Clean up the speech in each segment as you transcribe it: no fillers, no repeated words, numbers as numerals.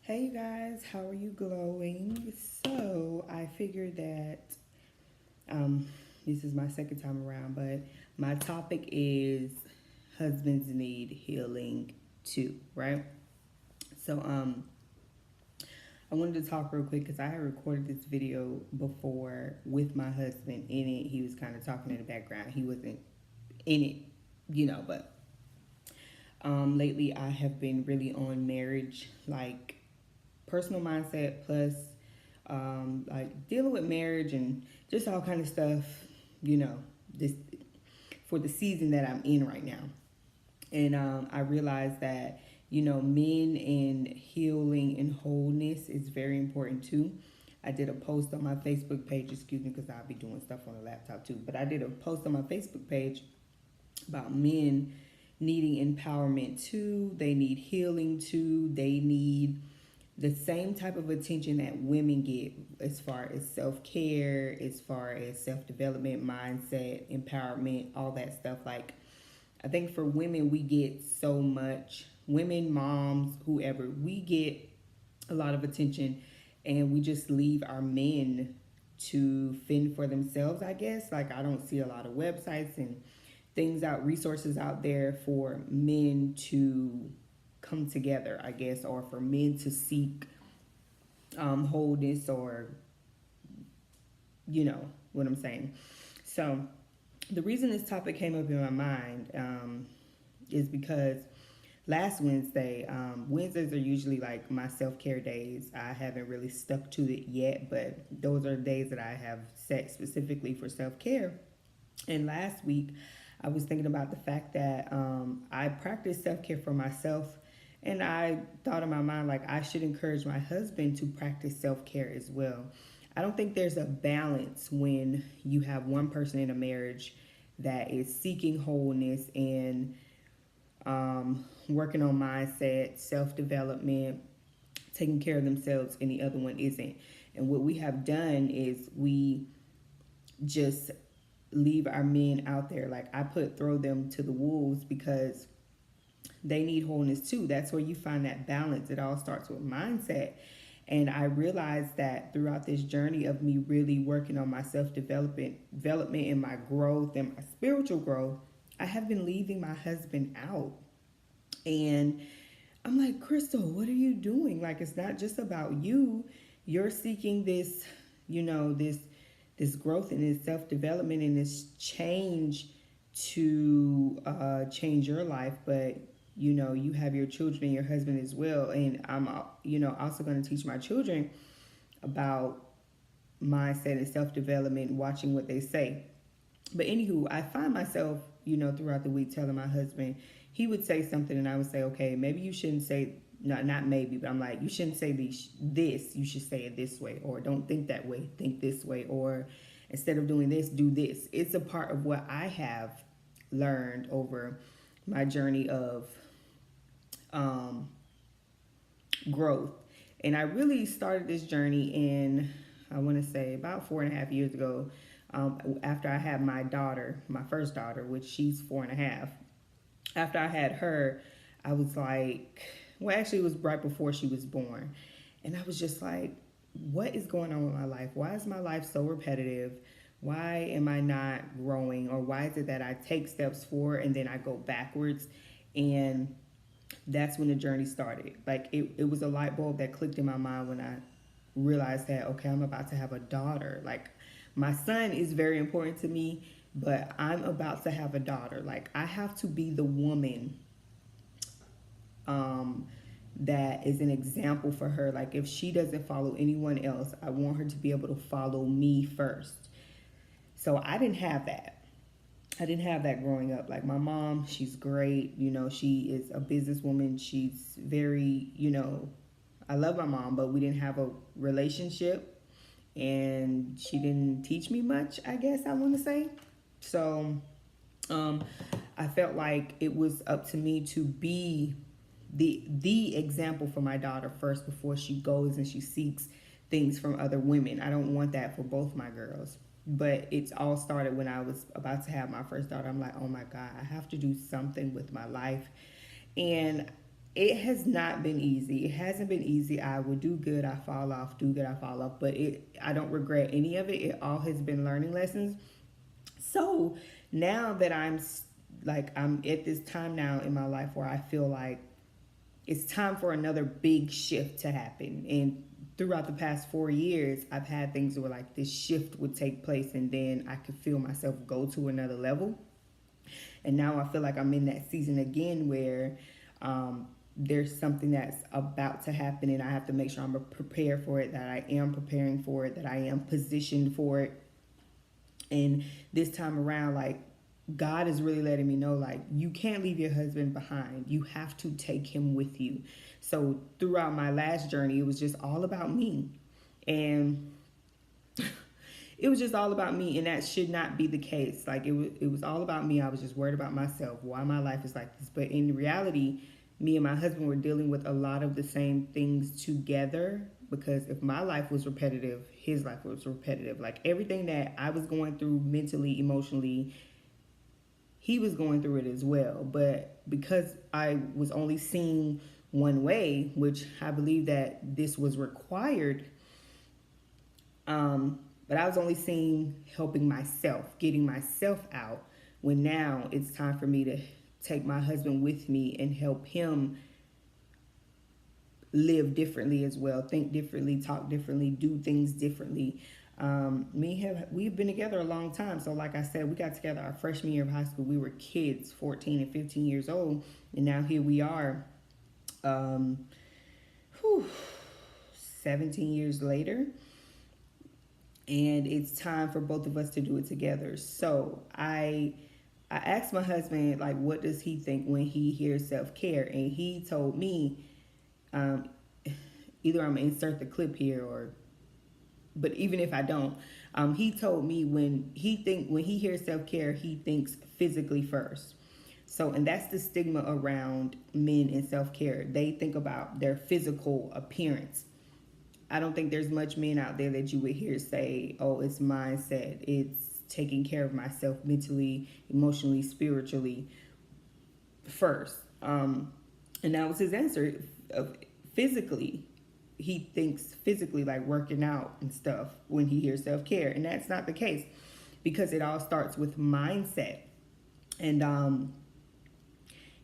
Hey you guys, how are you glowing? So I figured that um, this is my second time around, but my topic is husbands need healing too, right? So I wanted to talk real quick because I had recorded this video before with my husband in it. He was kind of talking in the background. He wasn't in it, but lately I have been really on marriage, like personal mindset plus like dealing with marriage and just all kind of stuff, you know, this for the season that I'm in right now. And I realized that, men and healing and wholeness is very important too. I did a post on my Facebook page, excuse me, because I'll be doing stuff on the laptop too. But I did a post on my Facebook page about men needing empowerment too. They need healing too. They need the same type of attention that women get as far as self-care, as far as self-development, mindset, empowerment, all that stuff. Like, I think for women, we get so much, women, moms, whoever, we get a lot of attention, and we just leave our men to fend for themselves, I guess. Like, I don't see a lot of websites and resources out there for men to come together, I guess, or for men to seek wholeness, or what I'm saying. So the reason this topic came up in my mind is because last Wednesday, Wednesdays are usually like my self-care days. I haven't really stuck to it yet, but those are days that I have set specifically for self-care. And last week, I was thinking about the fact that I practice self care for myself. And I thought in my mind, like, I should encourage my husband to practice self care as well. I don't think there's a balance when you have one person in a marriage that is seeking wholeness and working on mindset, self development, taking care of themselves, and the other one isn't. And what we have done is we just leave our men out there. Like, I throw them to the wolves because they need wholeness too. That's where you find that balance. It all starts with mindset. And I realized that throughout this journey of me really working on my development and my growth and my spiritual growth, I have been leaving my husband out. And I'm like, Crystal, what are you doing? Like, it's not just about you. You're seeking this, this growth and this self development and this change to change your life, but you have your children and your husband as well. And I'm, also going to teach my children about mindset and self development, watching what they say. But anywho, I find myself, throughout the week telling my husband, he would say something and I would say, okay, maybe you shouldn't say, not maybe, but I'm like, you shouldn't say this, you should say it this way, or don't think that way, think this way, or instead of doing this, do this. It's a part of what I have learned over my journey of um, growth. And I really started this journey in, I want to say, about 4.5 years ago, after I had my daughter, my first daughter, which she's 4.5. After I had her, I was like, well, actually, it was right before she was born. And I was just like, what is going on with my life? Why is my life so repetitive? Why am I not growing? Or why is it that I take steps forward and then I go backwards? And that's when the journey started. Like, it was a light bulb that clicked in my mind when I realized that, okay, I'm about to have a daughter. Like, my son is very important to me, but I'm about to have a daughter. Like, I have to be the woman um, that is an example for her. Like, if she doesn't follow anyone else, I want her to be able to follow me first. So I didn't have that. I didn't have that growing up. Like, my mom, she's great. She is a businesswoman. She's very, I love my mom, but we didn't have a relationship, and she didn't teach me much, I guess I want to say. So um, I felt like it was up to me to be the example for my daughter first before she goes and she seeks things from other women. I don't want that for both my girls. But it's all started when I was about to have my first daughter. I'm like, oh my God, I have to do something with my life. And it has not been easy. It hasn't been easy. I would do good, I fall off, do good, I fall off. But I don't regret any of it. It all has been learning lessons. So now that I'm at this time now in my life where I feel like it's time for another big shift to happen. And throughout the past 4 years, I've had things where like this shift would take place and then I could feel myself go to another level. And now I feel like I'm in that season again where there's something that's about to happen and I have to make sure I'm prepared for it, that I am preparing for it, that I am positioned for it. And this time around, like, God is really letting me know, like, you can't leave your husband behind. You have to take him with you. So throughout my last journey, it was just all about me. And it was just all about me. And that should not be the case. Like, it was all about me. I was just worried about myself, why my life is like this. But in reality, me and my husband were dealing with a lot of the same things together, because if my life was repetitive, his life was repetitive. Like everything that I was going through mentally, emotionally, he was going through it as well. But because I was only seeing one way, which I believe that this was required, but I was only seeing helping myself, getting myself out, when now it's time for me to take my husband with me and help him live differently as well, think differently, talk differently, do things differently. We've been together a long time. So like I said, we got together our freshman year of high school. We were kids, 14 and 15 years old. And now here we are, 17 years later. And it's time for both of us to do it together. So I asked my husband, like, what does he think when he hears self-care? And he told me, either I'm gonna insert the clip here, but even if I don't, he told me when he hears self-care, he thinks physically first. So, and that's the stigma around men and self-care. They think about their physical appearance. I don't think there's much men out there that you would hear say, oh, it's mindset, it's taking care of myself mentally, emotionally, spiritually first. And that was his answer. Physically, he thinks physically, like working out and stuff, when he hears self-care. And that's not the case, because it all starts with mindset. And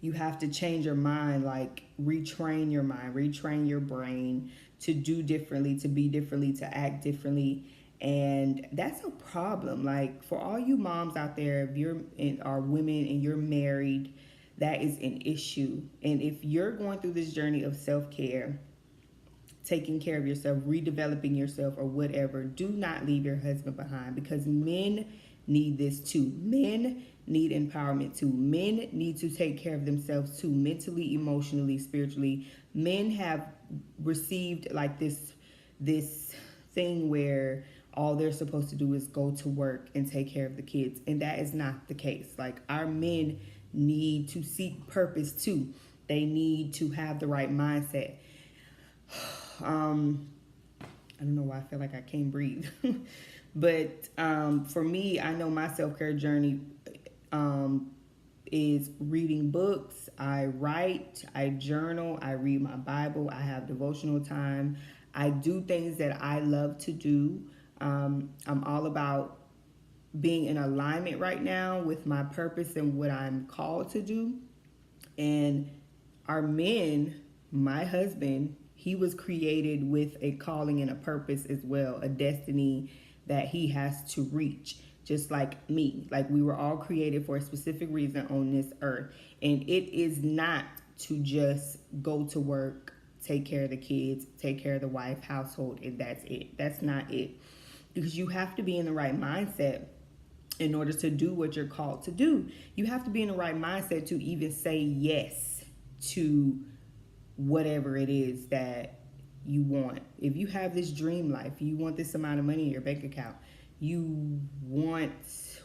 you have to change your mind, like retrain your mind, retrain your brain to do differently, to be differently, to act differently. And that's a problem. Like, for all you moms out there, if you're are women and you're married, that is an issue. And if you're going through this journey of self-care, taking care of yourself, redeveloping yourself, or whatever, do not leave your husband behind, because men need this too. Men need empowerment too. Men need to take care of themselves too, mentally, emotionally, spiritually. Men have received like this thing where all they're supposed to do is go to work and take care of the kids, and that is not the case. Like, our men need to seek purpose too. They need to have the right mindset. I don't know why I feel like I can't breathe. But for me, I know my self-care journey is reading books. I write, I journal, I read my Bible, I have devotional time. I do things that I love to do. I'm all about being in alignment right now with my purpose and what I'm called to do. And our men, my husband, he was created with a calling and a purpose as well, a destiny that he has to reach, just like me. Like, we were all created for a specific reason on this earth. And it is not to just go to work, take care of the kids, take care of the wife, household, and that's it. That's not it. Because you have to be in the right mindset in order to do what you're called to do. You have to be in the right mindset to even say yes to whatever it is that you want. If you have this dream life, you want this amount of money in your bank account, you want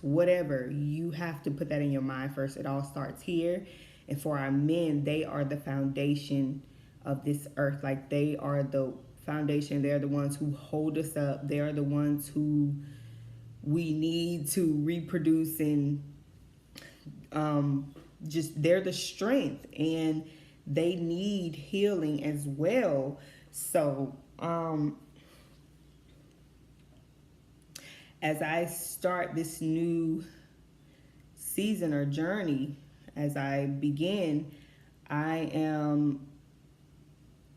whatever, you have to put that in your mind first. It all starts here. And for our men, they are the foundation of this earth. Like, they are the foundation. They're the ones who hold us up. They are the ones who we need to reproduce, and just they're the strength. And they need healing as well. So, as I start this new season or journey, as I begin, I am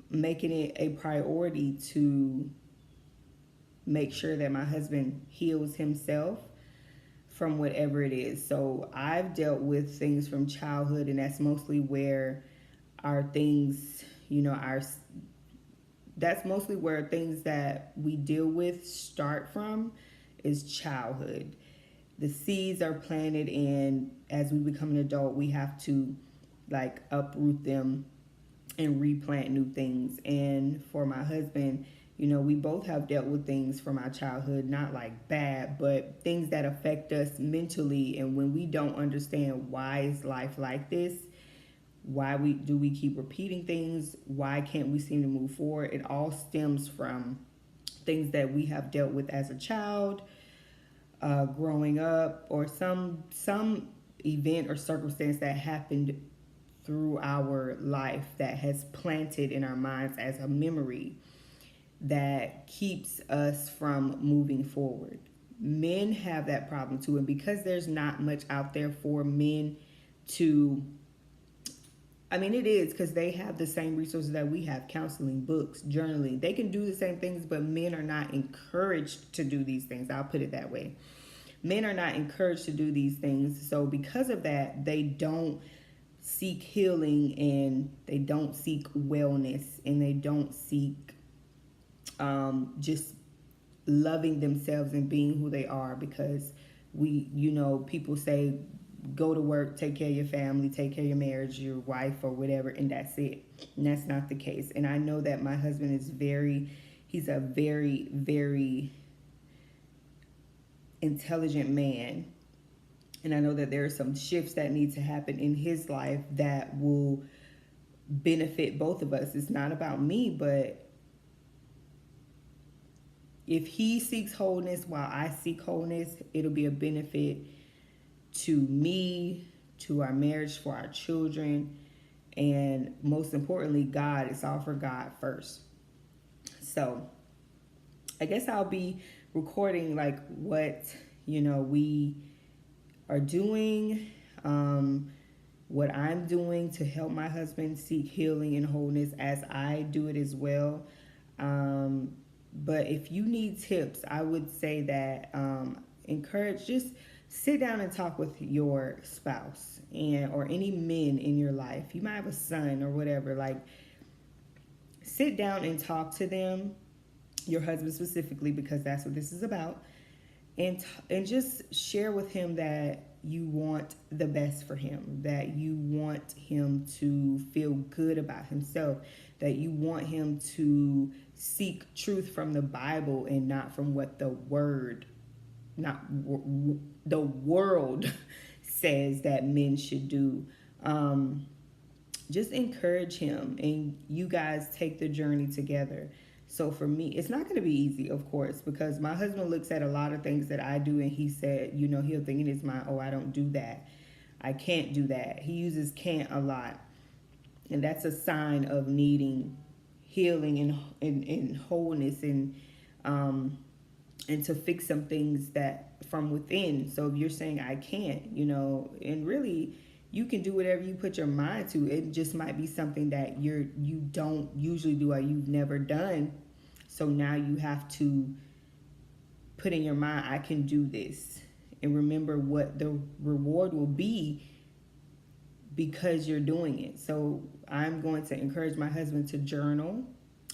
making it a priority to make sure that my husband heals himself from whatever it is. So I've dealt with things from childhood, and that's mostly where our things, that's mostly where things that we deal with start from, is childhood. The seeds are planted, and as we become an adult, we have to like uproot them and replant new things. And for my husband, we both have dealt with things from our childhood, not like bad, but things that affect us mentally. And when we don't understand why is life like this, why we keep repeating things, why can't we seem to move forward, it all stems from things that we have dealt with as a child, growing up, or some event or circumstance that happened through our life that has planted in our minds as a memory that keeps us from moving forward. Men have that problem too, and because there's not much out there for men to, I mean, it is because they have the same resources that we have: counseling, books, journaling. They can do the same things, but men are not encouraged to do these things. I'll put it that way. Men are not encouraged to do these things. So, because of that, they don't seek healing, and they don't seek wellness, and they don't seek just loving themselves and being who they are, because people say go to work, take care of your family, take care of your marriage, your wife, or whatever, and that's it. And that's not the case. And I know that my husband is he's a very, very intelligent man. And I know that there are some shifts that need to happen in his life that will benefit both of us. It's not about me, but if he seeks wholeness while I seek wholeness, it'll be a benefit to me, to our marriage, for our children, and most importantly, God. It's all for God first. So I guess I'll be recording like what, we are doing, what I'm doing to help my husband seek healing and wholeness as I do it as well. But if you need tips, I would say that just sit down and talk with your spouse or any men in your life. You might have a son or whatever. Like, sit down and talk to them, your husband specifically, because that's what this is about, and just share with him that you want the best for him, that you want him to feel good about himself, that you want him to seek truth from the Bible and not from what the world says that men should do. Just encourage him, and you guys take the journey together. So for me, it's not going to be easy, of course, because my husband looks at a lot of things that I do, and he said, he'll think in his mind, oh, I don't do that. I can't do that. He uses can't a lot. And that's a sign of needing healing and wholeness, and to fix some things that from within. So if you're saying I can't, and really you can do whatever you put your mind to. It just might be something that you don't usually do or you've never done. So now you have to put in your mind, I can do this. And remember what the reward will be because you're doing it. So I'm going to encourage my husband to journal.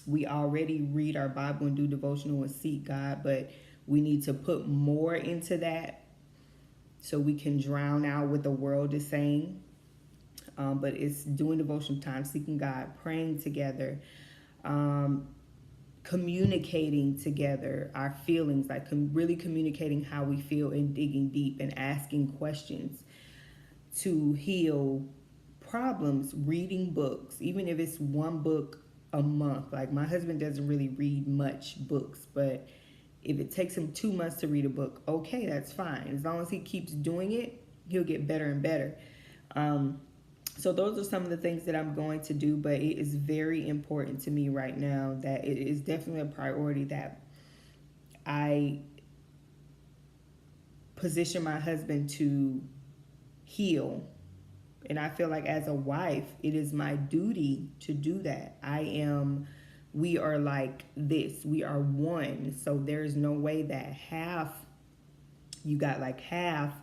We already read our Bible and do devotional and seek God, but we need to put more into that so we can drown out what the world is saying. But it's doing devotional time, seeking God, praying together, communicating together our feelings, like really communicating how we feel and digging deep and asking questions to heal problems, reading books, even if it's one book a month. Like, my husband doesn't really read much books, but if it takes him 2 months to read a book, okay, that's fine. As long as he keeps doing it, he'll get better and better. So those are some of the things that I'm going to do, but it is very important to me right now that it is definitely a priority that I position my husband to heal. And I feel like as a wife, it is my duty to do that. We are like this. We are one. So there's no way that you got like half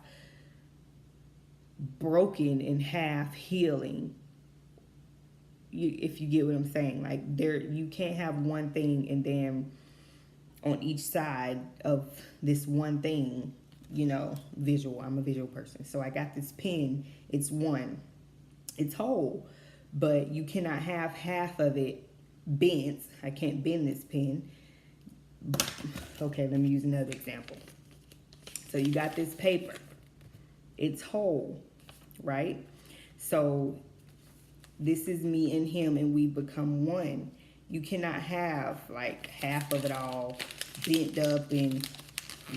broken and half healing. If you get what I'm saying, like you can't have one thing and then on each side of this one thing, visual. I'm a visual person. So I got this pen, it's one, it's whole, but you cannot have half of it bent. I can't bend this pen. Okay, let me use another example. So you got this paper, it's whole, right? So this is me and him, and we become one. You cannot have like half of it all bent up and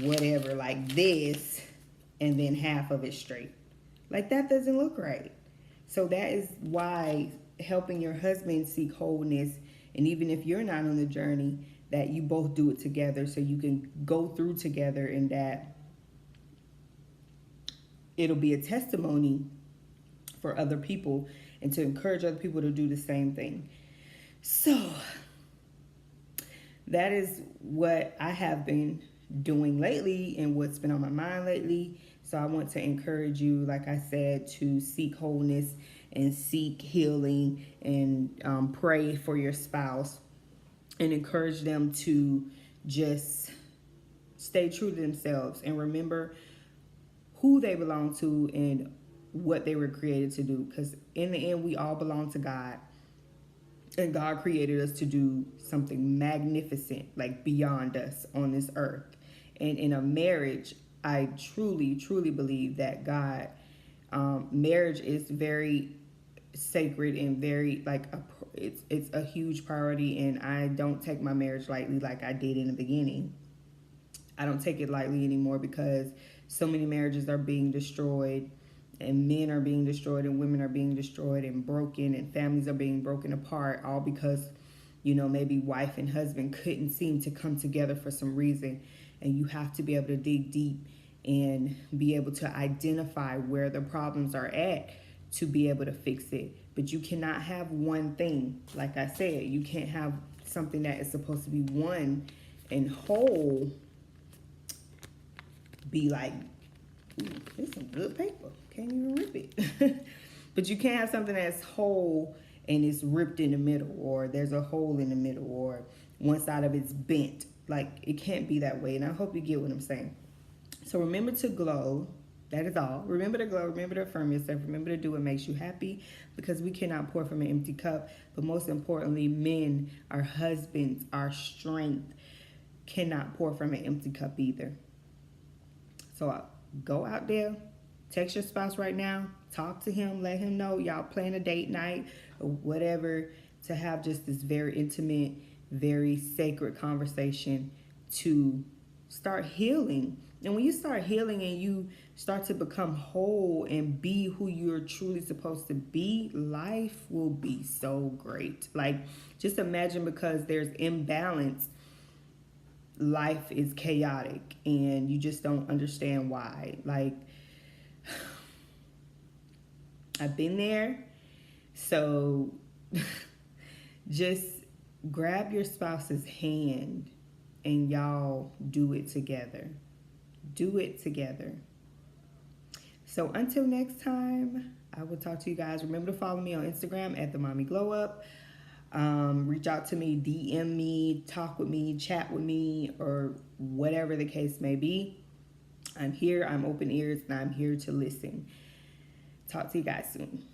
whatever like this and then half of it straight. Like that doesn't look right. So that is why helping your husband seek wholeness, and even if you're not on the journey, that you both do it together so you can go through together, and that it'll be a testimony for other people and to encourage other people to do the same thing. So that is what I have been doing lately and what's been on my mind lately. So I want to encourage you, like I said, to seek wholeness and seek healing, and pray for your spouse and encourage them to just stay true to themselves and remember who they belong to and what they were created to do. Because in the end, we all belong to God. And God created us to do something magnificent, like beyond us on this earth. And in a marriage, I truly, truly believe that marriage is very sacred and very it's a huge priority. And I don't take my marriage lightly like I did in the beginning. I don't take it lightly anymore because so many marriages are being destroyed, and men are being destroyed, and women are being destroyed and broken, and families are being broken apart, all because maybe wife and husband couldn't seem to come together for some reason. And you have to be able to dig deep and be able to identify where the problems are at to be able to fix it. But you cannot have one thing. Like I said, you can't have something that is supposed to be one and whole be like, ooh, this is some good paper. Can't even rip it. But you can't have something that's whole and it's ripped in the middle, or there's a hole in the middle, or one side of it's bent. Like, it can't be that way. And I hope you get what I'm saying. So remember to glow. That is all. Remember to glow. Remember to affirm yourself. Remember to do what makes you happy, because we cannot pour from an empty cup. But most importantly, men, our husbands, our strength, cannot pour from an empty cup either. So go out there, text your spouse right now, talk to him, let him know y'all plan a date night or whatever, to have just this very intimate, very sacred conversation to start healing. And when you start healing and you start to become whole and be who you're truly supposed to be, life will be so great. Like, just imagine, because there's imbalance, life is chaotic and you just don't understand why. Like, I've been there. So just grab your spouse's hand and y'all do it together. Do it together. So until next time, I will talk to you guys. Remember to follow me on Instagram at The Mommy Glow Up. Reach out to me, DM me, talk with me, chat with me, or whatever the case may be. I'm here, I'm open ears, and I'm here to listen. Talk to you guys soon.